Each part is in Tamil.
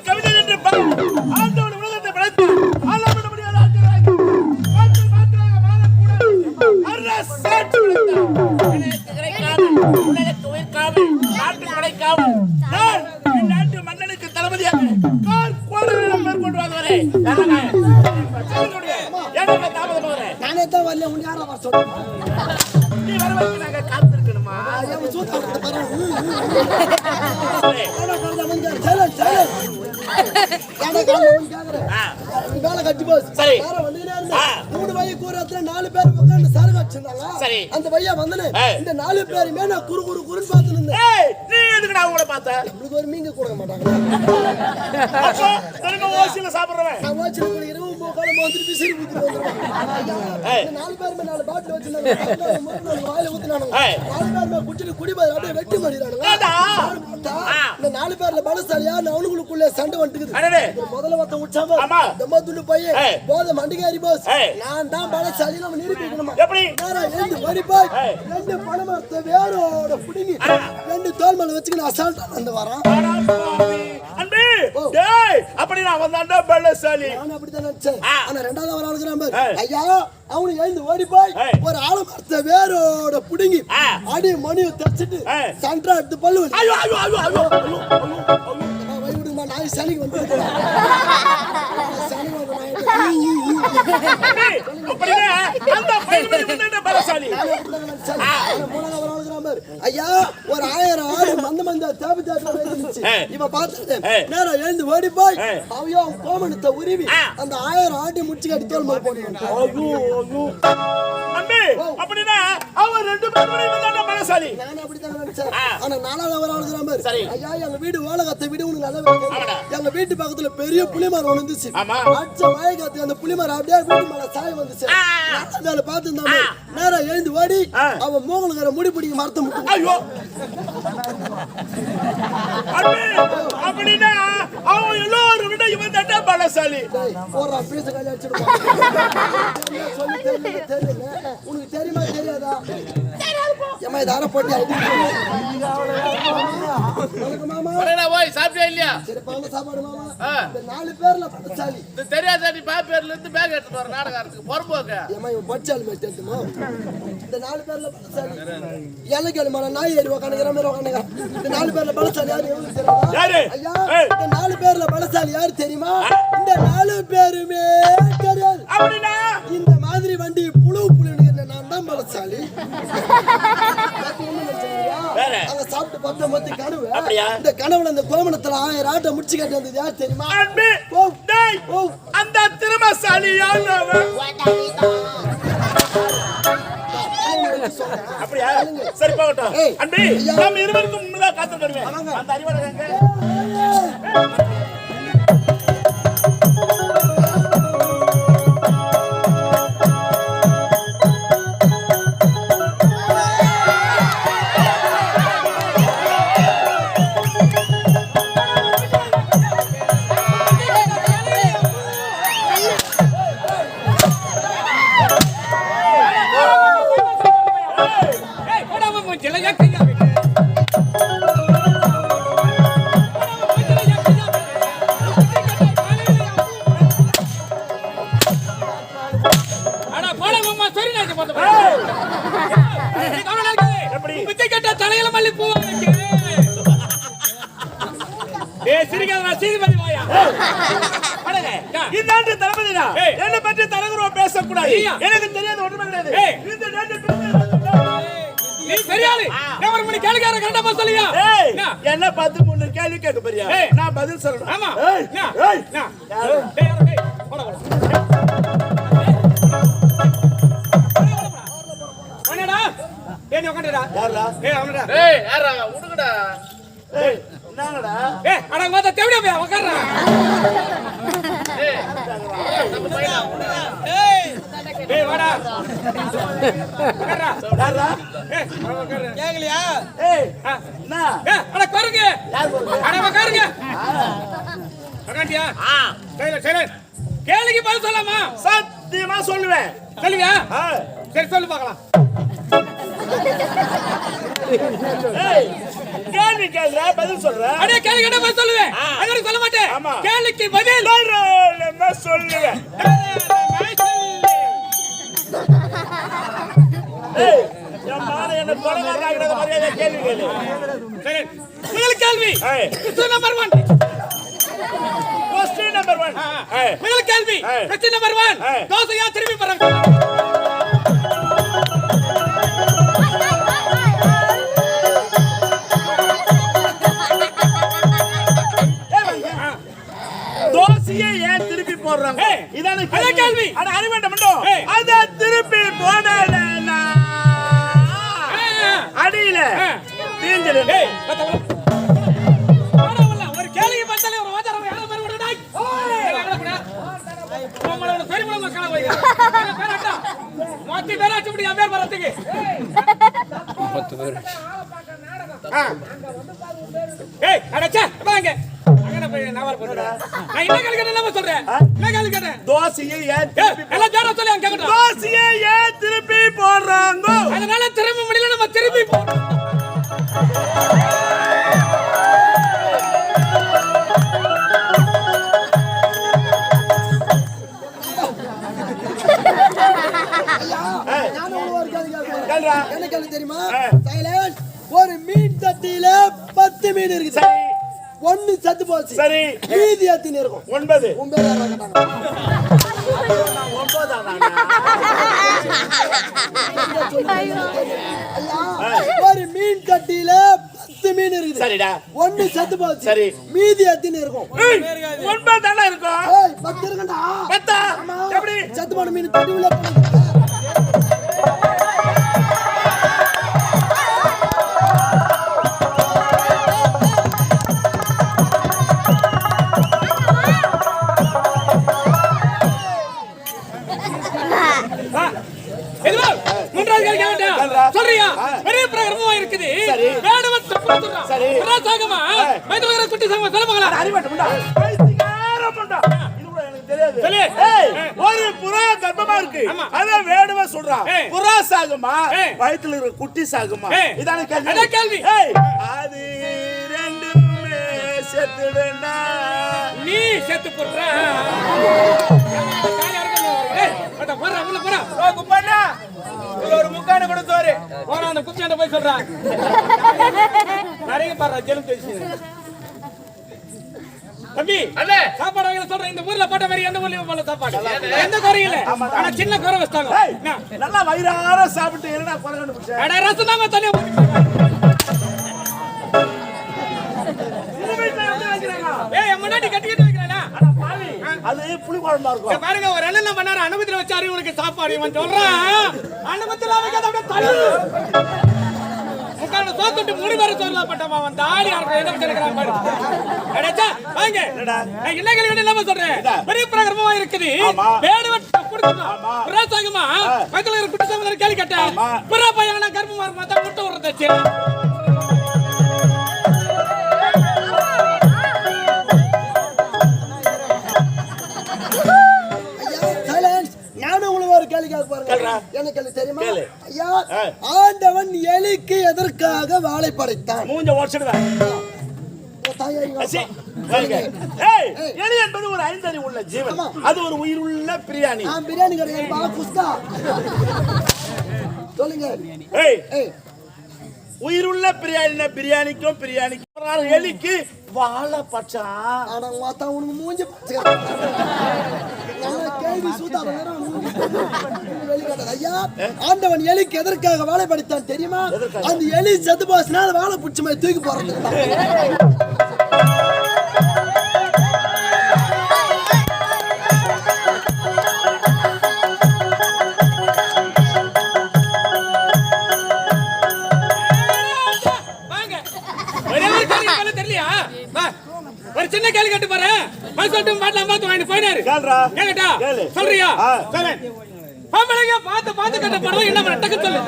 கவிதை என்று ஆண்டவன் உலகத்தை படைத்து நாட்டு மன்னனுக்கு தளபதியாக மேற்கொண்டு வந்தவரே நானே தான் வரல உன் யாரா வர சொல்றேன் நீ வர வரைக்கும் நாங்க காத்திருக்கணுமா வேலை கட்டி போச்சு மூணு வய கூறத்துல 4 பேர் உட்கார்ந்து சரகு வச்சிருந்தாங்க அந்த பையா வந்தனே இந்த 4 பேருமே நான் குறு குறு குறுன்னு பார்த்து இருந்தேன் நீ எதுக்குடா அவங்கள பார்த்த நம்மளுக்கு ஒரு மீங்க கொடுக்க மாட்டாங்க ஓசில சாப்பிடுறவன் நான் ஓசில கூட இரவு போகால மாதிரி பிசிறி ஊத்தி வந்துறேன் 4 பேருமே 4 பாட்டில் வச்சிருந்தாங்க வாயில ஊத்துனாங்க 4 பேருமே குடிச்சு குடிபாத அப்படியே வெட்டி மாறிறானுங்க இந்த 4 பேர்ல பலசாலியா அவனுக்குள்ள சண்டை வந்துக்குது முதல்ல வத்த உச்சாம தம்மா துண்டு பையன் போத மண்டிகாரி பாஸ் நான் தான் பலசாலி நம்ம நிரூபிக்கணுமா எப்படி நேரா எழுந்து ஓடி போய் 2 பணமரத்தை வேரோட புடுங்கி 2 தோல் மேல வச்சுக்கிட்டு அசால்ட்டா வந்து வரான் அன்பே டேய் அப்படி நான் வந்தாண்டா பலசாலி நான் அப்படி தான் நினைச்சேன் ஆனா ரெண்டாவது ஒரு ஆளுக்குறான் பாரு ஐயா அவனு எழுந்து ஓடி போய் ஒரு ஆலமரத்தை வேரோட புடுங்கி அடி மணியை தச்சிட்டு சண்டை எடுத்து பல்லு ஐயோ ஐயோ ஐயோ ஐயோ வைவிடுமா நாய் சனிக்கு வந்து சனி வந்து அந்த பையன் வந்து பலசாலி ஐயா ஒரு 1000 ஆடு மந்த தேவை இருந்துச்சு இவ பார்த்தது நேரா எழுந்து ஓடி போய் அவையோ கோமணத்தை உருவி அந்த 1000 ஆடி முடிச்சு கட்டி தோல் மேல போடுவாங்க அப்படின்னா அவன் 2 பேரும் வந்தாங்க பலசாலி நான் அப்படி தான் நினைச்சேன் ஆனா நாலாவது அவர் ஆளுங்கற மாதிரி ஐயா எங்க வீடு ஓலகத்தை வீடு உனக்கு நல்லா எங்க வீட்டு பக்கத்துல பெரிய புளிமரம் ஒன்னு இருந்துச்சு அச்ச வாய்காத்து அந்த புளிமரம் அப்படியே வீட்டு மேல சாய் வந்துச்சு நாலாவது பார்த்து இருந்தாங்க நேரா எழுந்து ஓடி அவன் மோகனுங்கற முடி பிடிங்க மரத்தை முட்டு ஐயோ அப்படினா அவன் எல்லாரும் விட இவன் தட்ட பலசாலி போறா பீச காலி அடிச்சிடுவான் சொல்லி தெரியல உனக்கு தெரியுமா தெரியாதா ஏமா இதார போட்டி மாமா வரடா போய் சாப்பிட்டியா இல்லையா சரி பாங்க சாப்பாடு மாமா இந்த 4 பேர்ல பச்சாலி இது தெரியாத நீ பேர்ல இருந்து பேக் எடுத்துட்டு வர நாடகத்துக்கு பொறுப்போங்க ஏமா இவன் பச்சாலி மேல தெரியுமா இந்த 4 பேர்ல பச்சாலி ஏலகேல மர நாய் ஏறி உட்கார்ந்துற மாதிரி உட்கார்ந்துங்க இந்த 4 பேர்ல பலசாலி யாரு எவ்வளவு தெரியுமா யாரு ஐயா இந்த 4 பேர்ல பலசாலி யாரு தெரியுமா இந்த 4 பேருமே தெரியாது அப்படினா இந்த மாதிரி வண்டி புழு புழுன்னு நான் தான் பலசாலி அங்க சாப்பிட்டு பத்த மத்தி கனவு இந்த கனவுல இந்த கோமணத்துல 1000 ஆட்டை முடிச்சு கட்டி வந்தது யார் தெரியுமா அந்த திருமசாலி அப்படியா சரி போகட்டும் அன்பே நம்ம இருவருக்கும் முன்னதா காத்து வருவேன் அந்த அறிவாளங்க பேசக்கூடாது எனக்கு தெரியாத ஒண்ணுமே கிடையாது என்ன பார்த்து 3 கேள்வி கேட்க போறியா நான் பதில் சொல்லணும் ஆமா என்னங்கடா அட மொத்த தேவடியா போய் உட்கார்றா ஏய் வாடா உட்கார்றா யாரா உட்கார்றா கேங்கலையா என்ன அட உட்காருங்க யார் போறீங்க அட உட்காருங்க உட்கார்ந்தியா சரி கேளுங்க பதில் சொல்லலாமா சத்தியமா சொல்லுவேன் சொல்லுவியா சரி சொல்லு பார்க்கலாம் ஏய், கேள்வி கேள்ற பதில் சொல்ற. அடே கேள்வி கேட்டா பதில் சொல்லுவேன். அதுக்கு சொல்ல மாட்டேன். ஆமா. கேள்விக்கு பதில் நம்ம சொல்லுவேன். ஏய், என் மானை என்ன கொலைகாரனாக்குறது மாதிரியே கேள்வி கேளு. சரி. முதல் கேள்வி. ஏய். Question number 1. Question number 1. ஏய். முதல் கேள்வி. ஏய். Question number 1. ஏய். தோசையா திருப்பி போறாங்க. தோசையை ஏன் திருப்பி போடுறாங்க? இதான கேள்வி. அட அறிவேண்ட மட்டும் அத திருப்பி போடலனா அடியில தீஞ்சிடு. ஒரு கேள்வி பார்த்தாலே ஒரு வாதம் யார மாதிரி விடுடா. உங்களோட பெரியவங்க மக்கள வைங்க. பேரட்டா. மொத்த பேர் அச்சு முடியா பேர் வரதுக்கு. 10 பேர். ஏய் அடச்சா வாங்க. அங்கன போய் நவர போறடா. நான் என்ன கேள்வி கேட்டேன் சொல்றேன். என்ன கேள்வி கேட்டேன்? தோசையை ஏன் திருப்பி எல்லாம் ஜாட சொல்லி அங்க கேக்குறேன். தோசையை ஏன் திருப்பி போடுறாங்க? அதனால திரும்ப முடியல நம்ம திருப்பி போறோம். என்ன கேள்வி தெரியுமா? சைலன்ஸ். ஒரு மீன் தட்டியில 10 மீன் இருக்கு. சரி. 1 செத்து போச்சு. சரி. மீதி எத்தனை இருக்கும்? 9. 9 கேட்டாங்க. 9 தானா? ஒரு மீன் தட்டியில 10 மீன் இருக்குது. சரிடா. 1 செத்து போச்சு. சரி. மீதி எத்தனை இருக்கும்? 9 தானா இருக்கும். ஏய் 10 இருக்குடா. 10. எப்படி? செத்து போன மீன் தட்டி உள்ள மூன்றாவது கேள்வி கேட்டா சொல்றியா? பெரிய பிரகரமா இருக்குது. வேடுவன் தப்பு சொல்றான். பிரசாகமா மைதுவர குட்டி சங்க சொல்ல மகளா. அறிவட்டமுண்டா. பைத்தியக்காரமுண்டா. இது கூட எனக்கு தெரியாது. ஏய், ஒரு புறா கர்ப்பமா இருக்கு. அத வேடுவ சொல்றான். புறா சாகுமா? வயித்துல இருக்கிற குட்டி சாகுமா? இதான கேள்வி. அத கேள்வி. ஏய், அது ரெண்டுமே செத்துடுனா நீ செத்து போறா. காயா இருக்கணும். ஏய், அட போறா உள்ள போறா. ஓ குப்பண்ணா. ஒரு முக்கான கொடுத்தோரு. போறா அந்த குச்சியாண்ட போய் சொல்றா. நிறைய பாறா ஜெலம் பேசி. தம்பி அண்ணே சாப்பாடு வாங்கல சொல்றேன். இந்த ஊர்ல போட்ட மாதிரி எந்த ஊர்லயும் போல சாப்பாடு எந்த குறையும் இல்ல. ஆனா சின்ன குறை வச்சாங்க. நல்லா வயிறார சாப்பிட்டு என்னடா குறைன்னு புடிச்ச. அட ரசம் தான் தனியா ஏய் முன்னாடி கட்டிக்கிட்டு வைக்கறேனா? அட பாவி. அது புளி குழம்பா இருக்கும். பாருங்க ஒரு அண்ணன் பண்ணாரு அனுமதில வச்சாரு உங்களுக்கு சாப்பாடு இவன் சொல்றான். அனுமதில வைக்காத அப்படியே தள்ளு. முக்கான தோத்துட்டு மூணு பேர் சொல்லலாம் பட்டமா அவன் தாடி அறக்க என்ன பண்ணிருக்கான் பாரு. அடச்சா வாங்க. என்ன கேள்வி இல்லாம சொல்றேன். பெரிய பிரகரமா இருக்குது. வேடுவன் கொடுத்துறான். பிரசாகமா பக்கத்துல ஒரு குட்டி சமந்தர கேள்வி கேட்டா. புறா பையனா கர்ப்பமா இருக்க மாட்டா முட்டை உறதச்சு. என்ன கேள்வி தெரியுமா? ஐயா, ஆண்டவன் எலிக்கு எதற்காக வாழை படைத்தான்? மூஞ்ச ஓடிடுவேன். ஏய், எலி என்பது ஒரு ஐந்தறிவு உள்ள ஜீவன். அது ஒரு உயிருள்ள பிரியாணி. பிரியாணி கிடையாது பா குஸ்கா. சொல்லுங்க. ஏய், உயிருள்ள பிரியாணிக்கும் எலிக்கு வாழை பச்சான். ஆனா மாத்தா உனக்கு மூஞ்சி கேள்வி சூத்தா ஐயா, ஆண்டவன் எலிக்கு எதற்காக வாழை படைத்தான் தெரியுமா? அந்த எலி செத்து போச்சுன்னா அது வாழை பிடிச்ச மாதிரி தூக்கி போறது. ஒரு சின்ன கேள்வி கேட்டு பாரு. சொல்லிட்டு பாட்டல மாத்து வாங்கி போயினாரு. கேட்டா சொல்றியா? சொல்லு. பாம்பளங்க பாத்து பாத்து கட்ட படம் என்ன பண்ண டக்கு சொல்லு.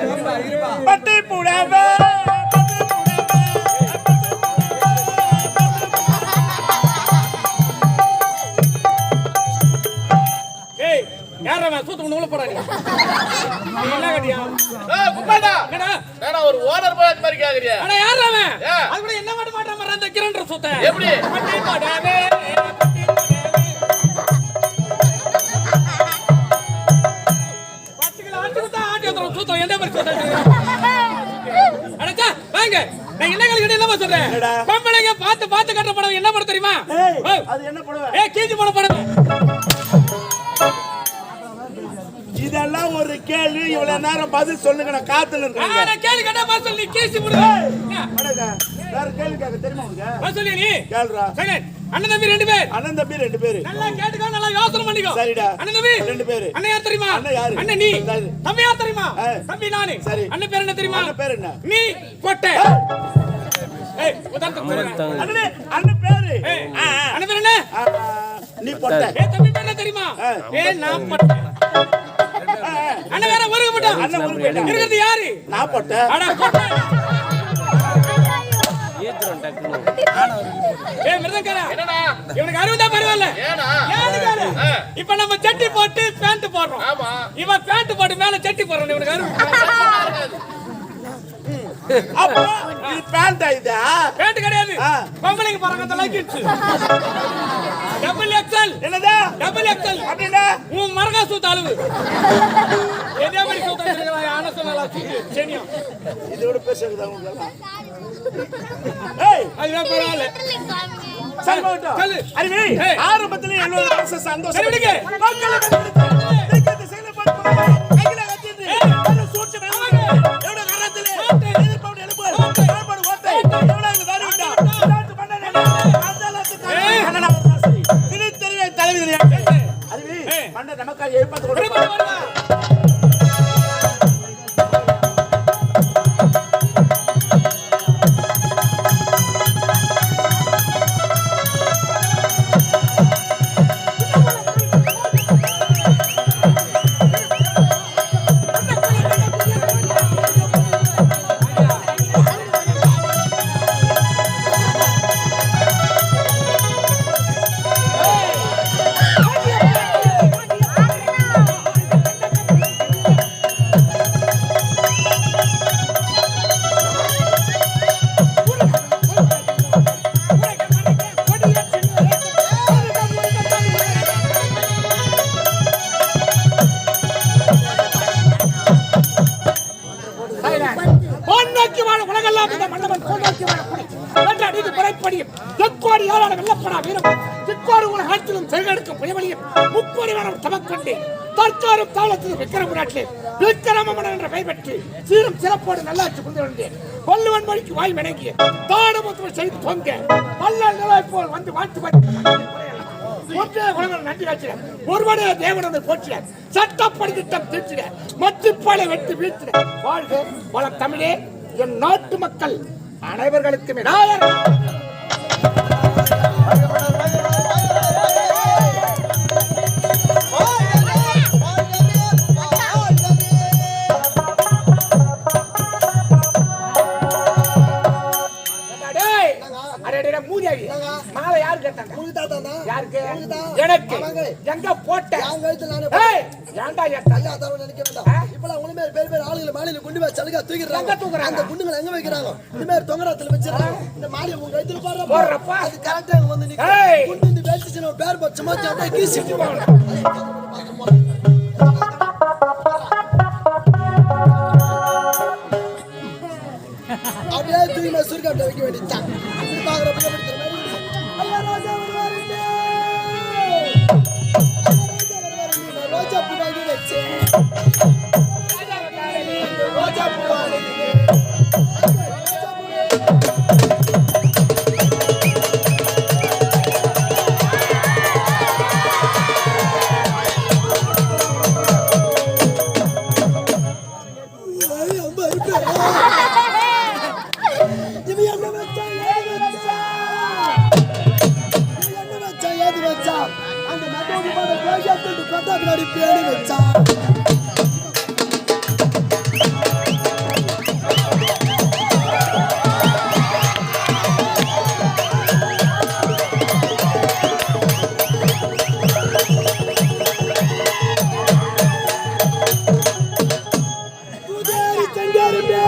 பட்டி புடவே ஏய் யாரா சூத்து உள்ள போறானே. நீ என்ன கட்டியா? குப்பாடா. என்னடா? நான் ஒரு ஓனர் ஒரு போய் அந்த மாதிரி கேக்குறியா? அட யார் அவன்? அது கூட என்ன மட்டும் மாட்டற மாதிரி அந்த கிரண்டர் சுத்த. எப்படி? பட்டி போடாவே. பட்டிகள ஆட்டுதா ஆட்டியதற சுத்த என்ன மாதிரி சுத்த. அடச்சா வாங்க. நான் என்னங்களுக்கு என்ன சொல்றேன்? பொம்பளைங்க பார்த்து கட்ட படம் என்ன படம் தெரியுமா? அது என்ன புடவை? கீஞ்சி போன படம். இதெல்லாம் ஒரு கேள்வி. இவ்வளவு நேரம் பதில் சொல்லுங்க, நான் காத்துல இருக்கேன். நான் கேள்வி கேட்டா பதில் நீ கீஞ்சி போடு. வேற கேள்வி கேட்க தெரியுமா உங்களுக்கு? பதில் நீ கேளுடா. சரி அண்ணன் தம்பி ரெண்டு பேர். அண்ணன் தம்பி ரெண்டு பேரு. நல்லா கேட்டுக்கோ, நல்லா யோசனை பண்ணிக்கோ. சரிடா. அண்ணன் தம்பி ரெண்டு பேரு. அண்ணன் யார் தெரியுமா? அண்ணன் யாரு? அண்ணன் நீ. தம்பி யார் தெரியுமா? தம்பி நானு. சரி. அண்ணன் பேர் என்ன தெரியுமா? அண்ணன் பேர் என்ன? நீ கொட்டை. ஏய் உதாரணத்துக்கு அண்ணனே அண்ணன் பேரு. அண்ணன் பேர் என்ன? நீ பொட்டை. தம்பி பேர் என்ன தெரியுமா? நான் பொட்டை. அண்ணன் வேற ஊருக்கு போட்டான். அண்ணன் ஊருக்கு போயிட்டான். இருக்கிறது யாரு? நான் பொட்டை. அட கொட்டை. மிருதங்கரா என்னடா? இவனுக்கு அறுவதா பரவாயில்ல. ஏனா? ஏனுங்க? இப்ப நம்ம சட்டி போட்டு பேண்ட் போடுறோம். ஆமா. இவன் பேண்ட் போட்டு மேல சட்டி போடுறான். இவனுக்கு அறுவதா அப்போ இது பேண்ட் ஐதா? பேண்ட் கிடையாது. பொம்பளைங்க போறாங்க அந்த லக்கிட்ஸ். Double XL. என்னடா? Double XL. அப்படினா உன் மரகா சூத்த அளவு. இதே மாதிரி சூத்த இருக்கறா யான சொன்னல சூத்து செனியம். இதோட பேசுறதா உங்களுக்கு? ஏய் அதுவே பரவாயில்ல. சரி போடா. அறிவி ஆரம்பத்துல எல்லோர மனசு சந்தோஷம். சரி விடுங்க. மக்களுக்கு நீங்க செயல பார்த்து கையில கட்டிட்டு அந்த சூட்ச வேணுங்க. எவ்வளவு கரத்திலே எதிர்ப்போடு எழுப்பு. கால்படு ஓட்டை. எவ்வளவு தாரி விட்டா. சாத்து பண்ணனே. அந்தலத்து கண்ணனா சரி. திரு தெருவே தலைவிதியா. அறிவி மண்ட நமக்காக எழுப்பது கொடுப்பா. சீரும் சிறப்போடு நல்லாட்சி கொண்டு வந்தேன். வள்ளுவன் மொழிக்கு வாய் வணங்கிய தானமுத்துவம் செய்து தொங்க வல்லால் நிலாய் போல் வந்து வாழ்த்து நன்றி காட்சிட ஒருவனே தேவனதை போற்றிட சட்டப்படி திட்டம் தீர்த்திட மத்திப்பாலை வெட்டி வீழ்த்திட வாழ்க வளம் தமிழே. என் நாட்டு மக்கள் அனைவர்களுக்கும் நாயர். மாலை யாரு கேட்டாங்க? யாருக்கு? எனக்கு. எங்க போட்ட? ஏன்டா நினைக்க வேண்டாம். இப்பெல்லாம் உங்களை மாதிரி பெரிய பெரிய ஆளுங்களை மாலையில கொண்டு போய் சலுகா தூக்கிடுறாங்க. அந்த குண்டுங்களை எங்க வைக்கிறாங்க? இந்த மாதிரி தொங்கராத்துல வச்சிடறாங்க. இந்த மாலையை உங்க கைத்துல போடுறப்ப அது கரெக்டா வந்து நிக்கும். குண்டு வந்து வேச்சிச்சு பேர் பச்சமா அப்படியே கீசிட்டு போவாங்க. அப்படியே தூக்கி சுருக்காட்ட வைக்க வேண்டியதுதான். ரோஜா பூ வாங்கி வச்சேன். ரோஜா பூ வாங்கி பேடி வச்சா புதேரி சங்காரமே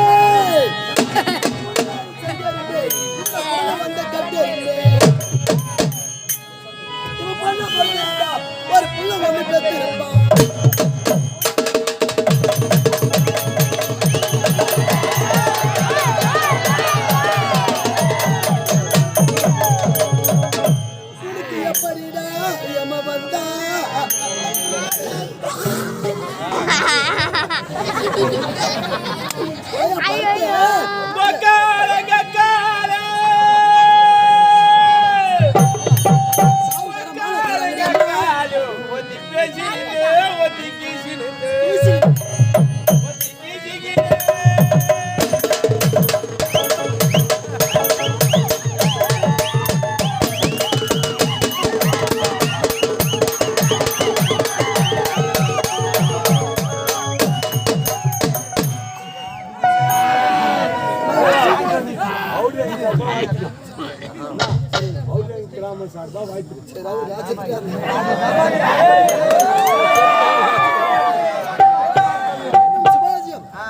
கிராம சார்பா வாய்ப்பு சரி அவர் ராஜ்யத்துக்காரர்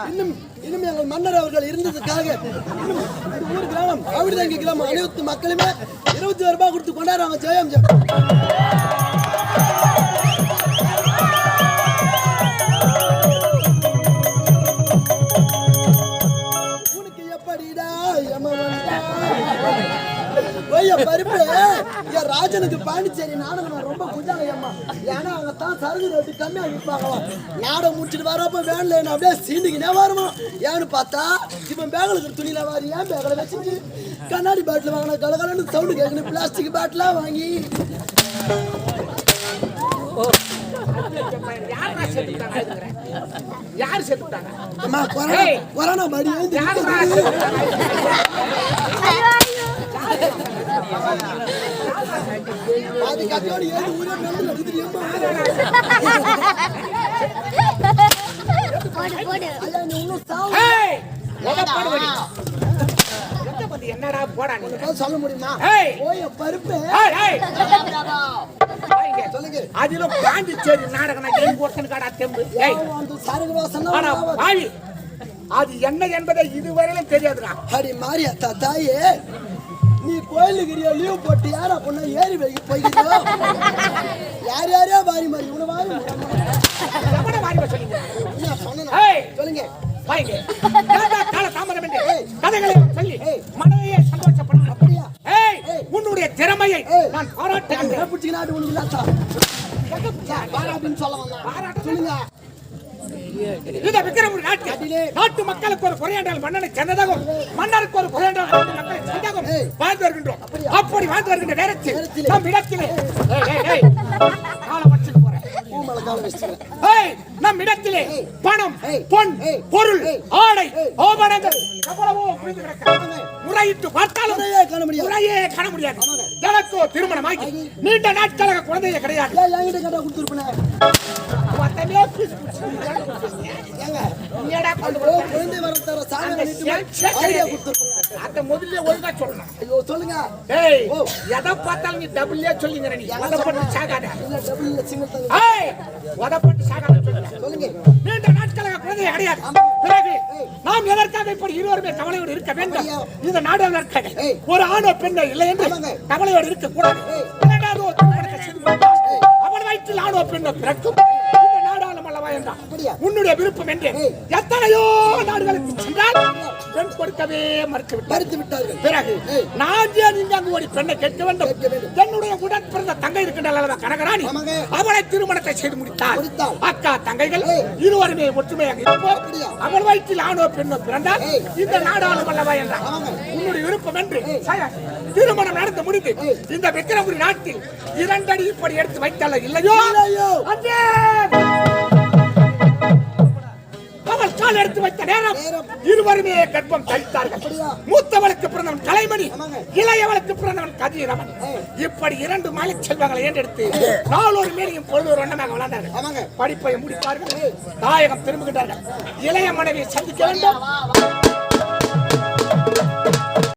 இன்னும் எங்கள் மன்னர் அவர்கள் இருந்ததுக்காக ஊர் கிராமம் அவிடுதங்கி கிராமம் அனைத்து மக்களுமே 21 ரூபாய் கொடுத்து கொண்டாடுறாங்க. ஜெயம் ஜெயம். உனக்கு எப்படிடா பருப்பு என் ராஜனுக்கு பாண்டிச்சேரி நாடகம் ரொம்ப குஞ்சாங்கம்மா. ஏன்னா அவங்க தான் சரகு ரேட்டு கம்மியா விற்பாங்களாம். நாடகம் முடிச்சுட்டு வரப்ப வேன்ல என்ன அப்படியே சீண்டுக்கினே வருமா. ஏன்னு பார்த்தா இவன் பேங்களுக்கு துணியில வாரி ஏன் பேக்கல வச்சுட்டு கண்ணாடி பாட்டில் வாங்கின கலகலன்னு சவுண்டு கேட்கணும். பிளாஸ்டிக் பாட்டிலா வாங்கி யார் செத்துட்டாங்க? கொரோனா மாதிரி அது கட்டோடு ஏழு ஊரே நடந்து நடக்குது. என்னடா போடா சொல்ல முடியுமா? பருப்பு சொல்லுங்க. அதிலும் பாண்டிச்சேரி நாடகம் ஒருத்தனுக்காடா தெம்பு. அது என்ன என்பதை இதுவரையிலும் தெரியாதுடா. அடி மாரியாத்தா தாயே, நீ கோயிலுக்கு லீவ் போட்டு யாரா பொண்ணா ஏறி வைக்க போய்கிட்டோ? யார் யாரையா வாரி மாறி இவனை வாரி சொல்லுங்க. உன்னுடைய திறமையை நான் பாராட்டுகிறேன். சொல்லுங்க. இந்த விக்கிரமபுரி நாட்டு மக்களுக்கு ஒரு குறையாண்டால் மன்னனை சென்றதாகவும் மன்னருக்கு ஒரு குறையாண்டால் மக்களை சென்றதாகவும் வாழ்ந்து வருகின்றோம். அப்படி வாழ்ந்து வருகின்ற நேரத்தில் நம் இடத்திலே நம் இடத்திலே பணம், பொன், பொருள், ஆடை, ஆபரணங்கள் எவ்வளவோ முறையிட்டு பார்த்தாலும் முறையே காண முடியாது. எனக்கோ திருமணமாகி நீண்ட நாட்களாக குழந்தைய கிடையாது. முதல்ல ஒழுங்கா சொல்லணும். சொல்லுங்க. எதை பார்த்தாலும் நீ டபுள்லே சொல்லுங்க. சொல்லுங்க. நீண்ட நாட்களாக குழந்தை கிடையாது. பிறகு நாம் எதற்காக இப்படி இருவருமே கவலையோடு இருக்க வேண்டும்? இந்த நாடுகளுக்காக ஒரு ஆணோ பெண்ணோ இல்லை என்று கவலையோடு இருக்க கூடாது. அவன் வயிற்றில் ஆணோ பெண்ணோ பிறக்கும். உன்னுடைய விருப்பம் என்று எத்தனையோ நாடுகளுக்கு சென்றால் பெண் கொடுக்கவே மறுத்து விட்டார்கள். பிறகு நான் ஏன் இங்கு அங்கு ஓடி பெண்ணை கேட்க வேண்டும்? என்னுடைய உடன் பிறந்த தங்கை இருக்கின்ற கனகராணி அவளை திருமணத்தை செய்து முடித்தார். அக்கா தங்கைகள் இருவருமே ஒற்றுமையாக இருப்போம். அவள் வயிற்றில் ஆணோ பெண்ணோ பிறந்தால் இந்த நாடாளும் அல்லவா என்றார். உன்னுடைய விருப்பம் என்று திருமணம் நடந்து முடிந்து இந்த விக்கிரமபுரி நாட்டில் 2 அடி இப்படி எடுத்து வைத்தால இல்லையோ அவள் கால் எடுத்து வைத்த நேரம் இருவருமே கர்ப்பம் தரித்தார்கள். மூத்தவளுக்கு பிறந்தவன் கலைமணி, இளையவளுக்கு பிறந்தவன் கதிரவன். இப்படி 2 மாலை செல்வங்களை ஏற்றெடுத்து நாளொரு மேலையும் பொழுதொரு வண்ணமாக வளர்ந்தார்கள். படிப்பை முடித்தார்கள். தாயகம் திரும்புகின்றார்கள். இளைய மனைவியை சந்திக்க வேண்டும்.